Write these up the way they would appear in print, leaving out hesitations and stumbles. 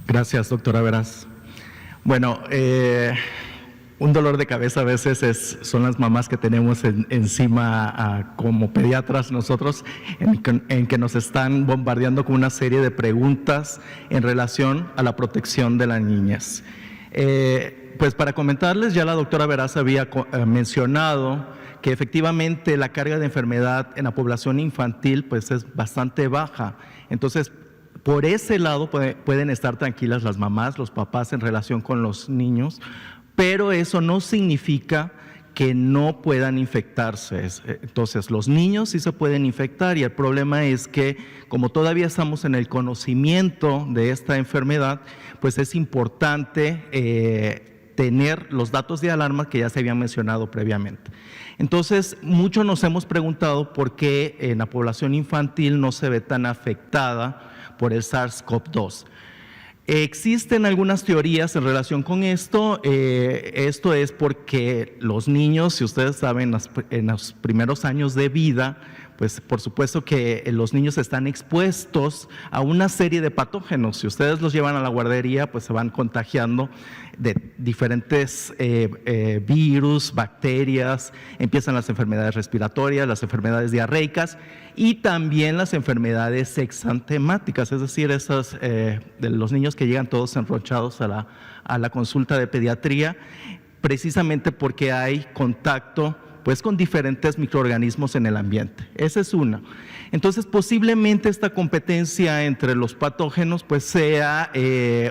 Gracias, doctora Veras. Bueno, un dolor de cabeza a veces son las mamás que tenemos encima como pediatras nosotros, en que nos están bombardeando con una serie de preguntas en relación a la protección de la niñez. Pues para comentarles, ya la doctora Veras había mencionado que efectivamente la carga de enfermedad en la población infantil pues es bastante baja. Entonces, por ese lado pueden estar tranquilas las mamás, los papás en relación con los niños, pero eso no significa que no puedan infectarse. Entonces, los niños sí se pueden infectar y el problema es que como todavía estamos en el conocimiento de esta enfermedad, pues es importante tener los datos de alarma que ya se habían mencionado previamente. Entonces, muchos nos hemos preguntado por qué en la población infantil no se ve tan afectada por el SARS-CoV-2. Existen algunas teorías en relación con esto. Esto es porque los niños, si ustedes saben, en los primeros años de vida, pues por supuesto que los niños están expuestos a una serie de patógenos. Si ustedes los llevan a la guardería, pues se van contagiando de diferentes virus, bacterias, empiezan las enfermedades respiratorias, las enfermedades diarreicas y también las enfermedades exantemáticas, es decir, esas de los niños que llegan todos enronchados a la consulta de pediatría, precisamente porque hay contacto pues con diferentes microorganismos en el ambiente. Esa es una. Entonces, posiblemente esta competencia entre los patógenos pues sea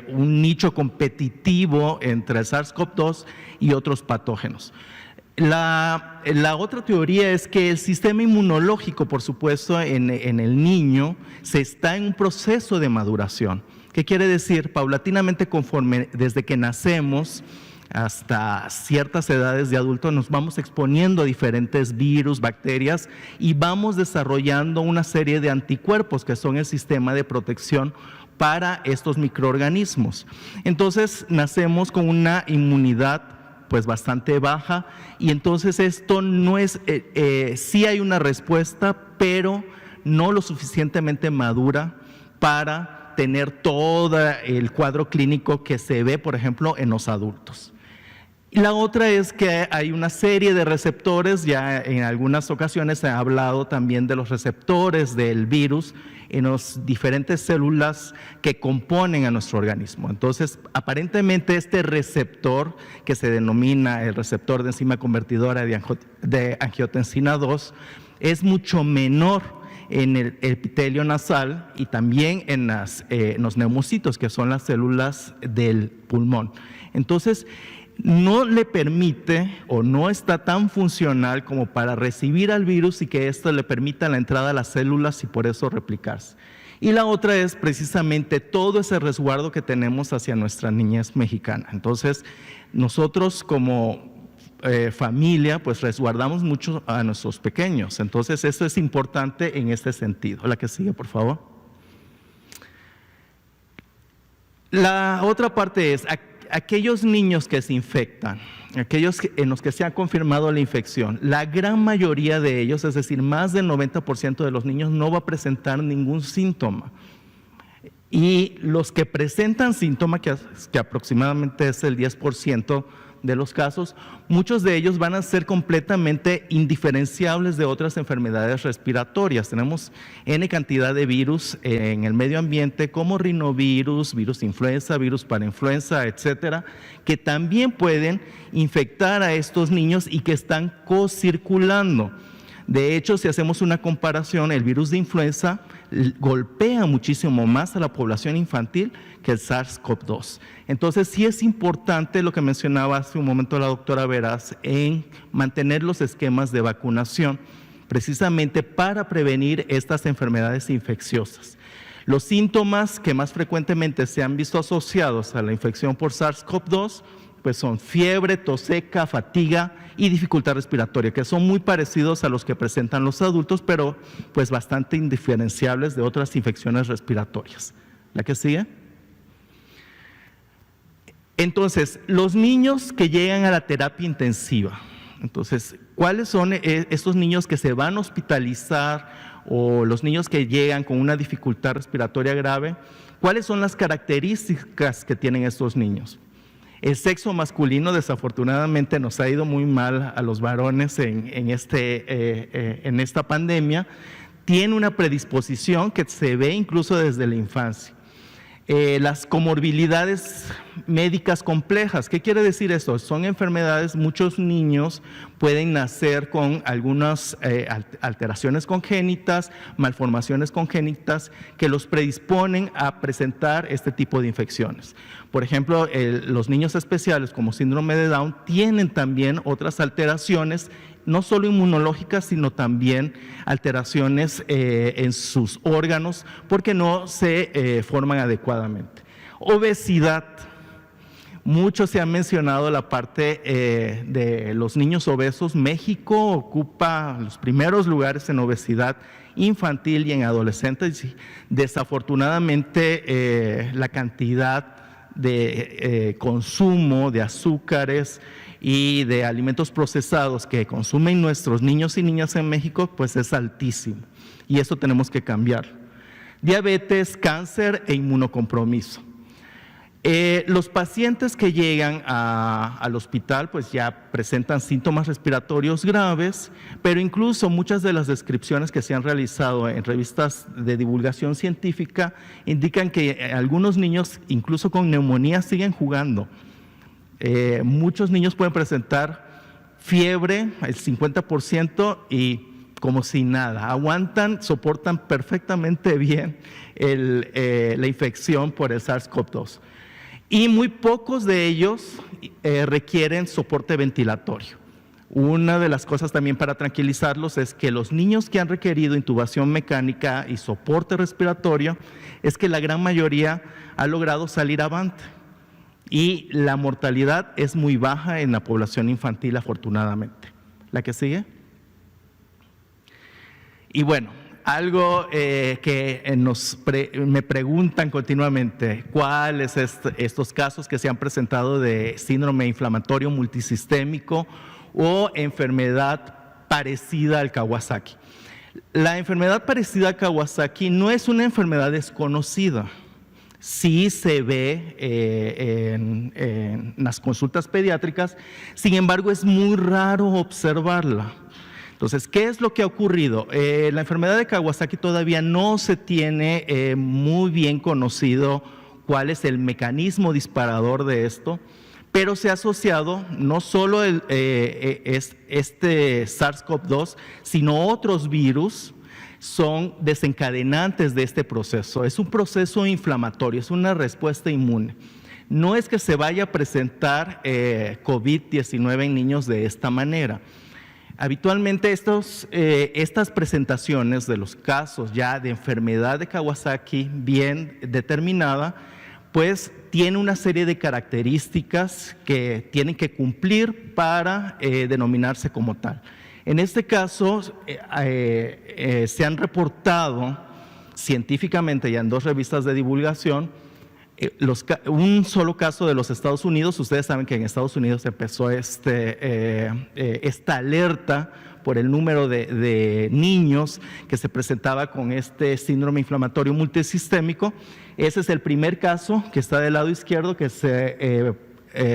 un nicho competitivo entre el SARS-CoV-2 y otros patógenos. La otra teoría es que el sistema inmunológico, por supuesto, en el niño se está en un proceso de maduración. ¿Qué quiere decir? Paulatinamente, desde que nacemos hasta ciertas edades de adulto nos vamos exponiendo a diferentes virus, bacterias y vamos desarrollando una serie de anticuerpos que son el sistema de protección para estos microorganismos. Entonces nacemos con una inmunidad pues bastante baja y entonces esto no es, sí hay una respuesta, pero no lo suficientemente madura para tener todo el cuadro clínico que se ve, por ejemplo, en los adultos. Y la otra es que hay una serie de receptores, ya en algunas ocasiones se ha hablado también de los receptores del virus en las diferentes células que componen a nuestro organismo. Entonces, aparentemente este receptor, que se denomina el receptor de enzima convertidora de angiotensina 2, es mucho menor en el epitelio nasal y también en los neumocitos, que son las células del pulmón. Entonces, no le permite o no está tan funcional como para recibir al virus y que esto le permita la entrada a las células y por eso replicarse. Y la otra es precisamente todo ese resguardo que tenemos hacia nuestra niñez mexicana. Entonces, nosotros como familia, pues resguardamos mucho a nuestros pequeños. Entonces, eso es importante en este sentido. La que sigue, por favor. La otra parte es aquellos niños que se infectan, aquellos en los que se ha confirmado la infección, la gran mayoría de ellos, es decir, más del 90% de los niños no va a presentar ningún síntoma. Y los que presentan síntomas, que aproximadamente es el 10% de los casos, muchos de ellos van a ser completamente indiferenciables de otras enfermedades respiratorias. Tenemos N cantidad de virus en el medio ambiente como rinovirus, virus influenza, virus parainfluenza, etcétera, que también pueden infectar a estos niños y que están co-circulando. De hecho, si hacemos una comparación, el virus de influenza golpea muchísimo más a la población infantil que el SARS-CoV-2. Entonces, sí es importante lo que mencionaba hace un momento la doctora Veras en mantener los esquemas de vacunación, precisamente para prevenir estas enfermedades infecciosas. Los síntomas que más frecuentemente se han visto asociados a la infección por SARS-CoV-2 pues son fiebre, tos seca, fatiga y dificultad respiratoria, que son muy parecidos a los que presentan los adultos, pero pues bastante indiferenciables de otras infecciones respiratorias. ¿La que sigue? Entonces, los niños que llegan a la terapia intensiva, entonces, ¿cuáles son estos niños que se van a hospitalizar o los niños que llegan con una dificultad respiratoria grave, ¿cuáles son las características que tienen estos niños? El sexo masculino desafortunadamente nos ha ido muy mal a los varones en esta pandemia. Tiene una predisposición que se ve incluso desde la infancia. Las comorbilidades médicas complejas, ¿qué quiere decir esto? Son enfermedades, muchos niños pueden nacer con algunas alteraciones congénitas, malformaciones congénitas que los predisponen a presentar este tipo de infecciones. Por ejemplo, los niños especiales como síndrome de Down tienen también otras alteraciones, no solo inmunológicas, sino también alteraciones en sus órganos porque no se forman adecuadamente. Obesidad. Mucho se ha mencionado la parte de los niños obesos. México ocupa los primeros lugares en obesidad infantil y en adolescentes. Desafortunadamente, la cantidad de consumo de azúcares y de alimentos procesados que consumen nuestros niños y niñas en México, pues es altísimo. Y eso tenemos que cambiar. Diabetes, cáncer e inmunocompromiso. Los pacientes que llegan al hospital pues ya presentan síntomas respiratorios graves, pero incluso muchas de las descripciones que se han realizado en revistas de divulgación científica indican que algunos niños, incluso con neumonía, siguen jugando. Muchos niños pueden presentar fiebre, el 50%, y como si nada, aguantan, soportan perfectamente bien la infección por el SARS-CoV-2. Y muy pocos de ellos requieren soporte ventilatorio. Una de las cosas también para tranquilizarlos es que los niños que han requerido intubación mecánica y soporte respiratorio, es que la gran mayoría ha logrado salir avante. Y la mortalidad es muy baja en la población infantil, afortunadamente. ¿La que sigue? Y bueno, algo que me preguntan continuamente, ¿cuáles estos casos que se han presentado de síndrome inflamatorio multisistémico o enfermedad parecida al Kawasaki? La enfermedad parecida al Kawasaki no es una enfermedad desconocida. Sí se ve en las consultas pediátricas, sin embargo es muy raro observarla. Entonces, ¿qué es lo que ha ocurrido? La enfermedad de Kawasaki todavía no se tiene muy bien conocido cuál es el mecanismo disparador de esto, pero se ha asociado no solo este SARS-CoV-2, sino otros virus son desencadenantes de este proceso. Es un proceso inflamatorio, es una respuesta inmune. No es que se vaya a presentar COVID-19 en niños de esta manera. Habitualmente estas presentaciones de los casos ya de enfermedad de Kawasaki bien determinada, pues tiene una serie de características que tienen que cumplir para denominarse como tal. En este caso, se han reportado científicamente ya en 2 revistas de divulgación un solo caso de los Estados Unidos. Ustedes saben que en Estados Unidos empezó esta alerta por el número de niños que se presentaba con este síndrome inflamatorio multisistémico. Ese es el primer caso que está del lado izquierdo, que se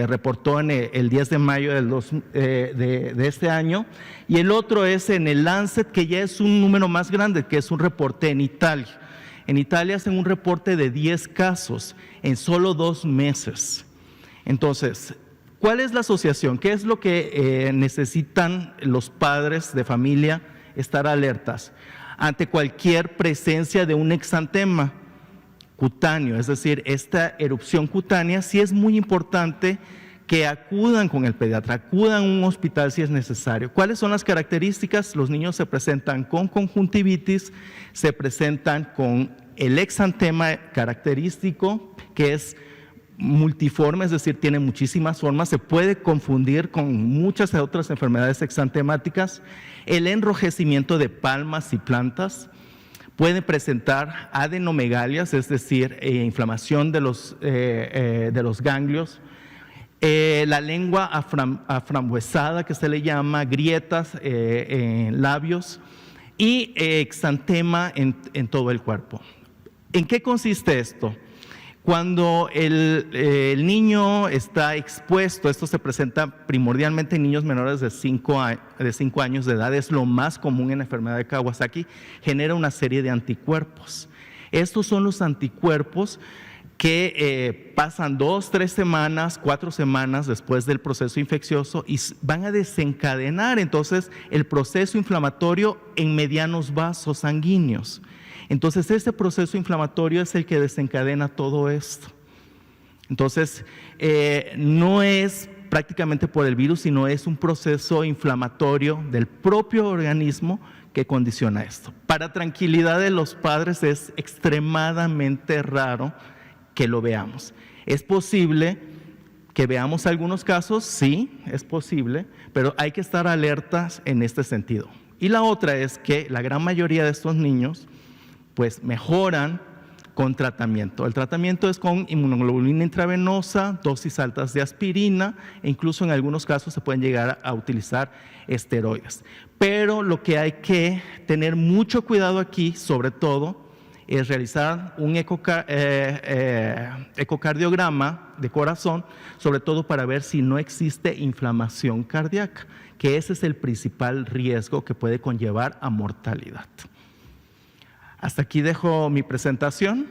reportó en el 10 de mayo de este año, y el otro es en el Lancet, que ya es un número más grande, que es un reporte en Italia. En Italia hacen un reporte de 10 casos en solo 2 meses. Entonces, ¿cuál es la asociación? ¿Qué es lo que necesitan los padres de familia estar alertas? Ante cualquier presencia de un exantema cutáneo, es decir, esta erupción cutánea, sí es muy importante que acudan con el pediatra, acudan a un hospital si es necesario. ¿Cuáles son las características? Los niños se presentan con conjuntivitis, se presentan con el exantema característico, que es multiforme, es decir, tiene muchísimas formas, se puede confundir con muchas otras enfermedades exantemáticas, el enrojecimiento de palmas y plantas, pueden presentar adenomegalias, es decir, inflamación de los ganglios, la lengua aframbuesada, que se le llama, grietas en labios, y exantema en todo el cuerpo. ¿En qué consiste esto? Cuando el niño está expuesto, esto se presenta primordialmente en niños menores de 5 años de edad, es lo más común en la enfermedad de Kawasaki, genera una serie de anticuerpos. Estos son los anticuerpos que pasan 2, 3 semanas, 4 semanas después del proceso infeccioso y van a desencadenar entonces el proceso inflamatorio en medianos vasos sanguíneos. Entonces, este proceso inflamatorio es el que desencadena todo esto. Entonces, no es prácticamente por el virus, sino es un proceso inflamatorio del propio organismo que condiciona esto. Para tranquilidad de los padres, es extremadamente raro que lo veamos. ¿Es posible que veamos algunos casos? Sí, es posible, pero hay que estar alertas en este sentido. Y la otra es que la gran mayoría de estos niños pues mejoran con tratamiento. El tratamiento es con inmunoglobulina intravenosa, dosis altas de aspirina e incluso en algunos casos se pueden llegar a utilizar esteroides. Pero lo que hay que tener mucho cuidado aquí, sobre todo, es realizar un ecocardiograma de corazón, sobre todo para ver si no existe inflamación cardíaca, que ese es el principal riesgo que puede conllevar a mortalidad. Hasta aquí dejo mi presentación.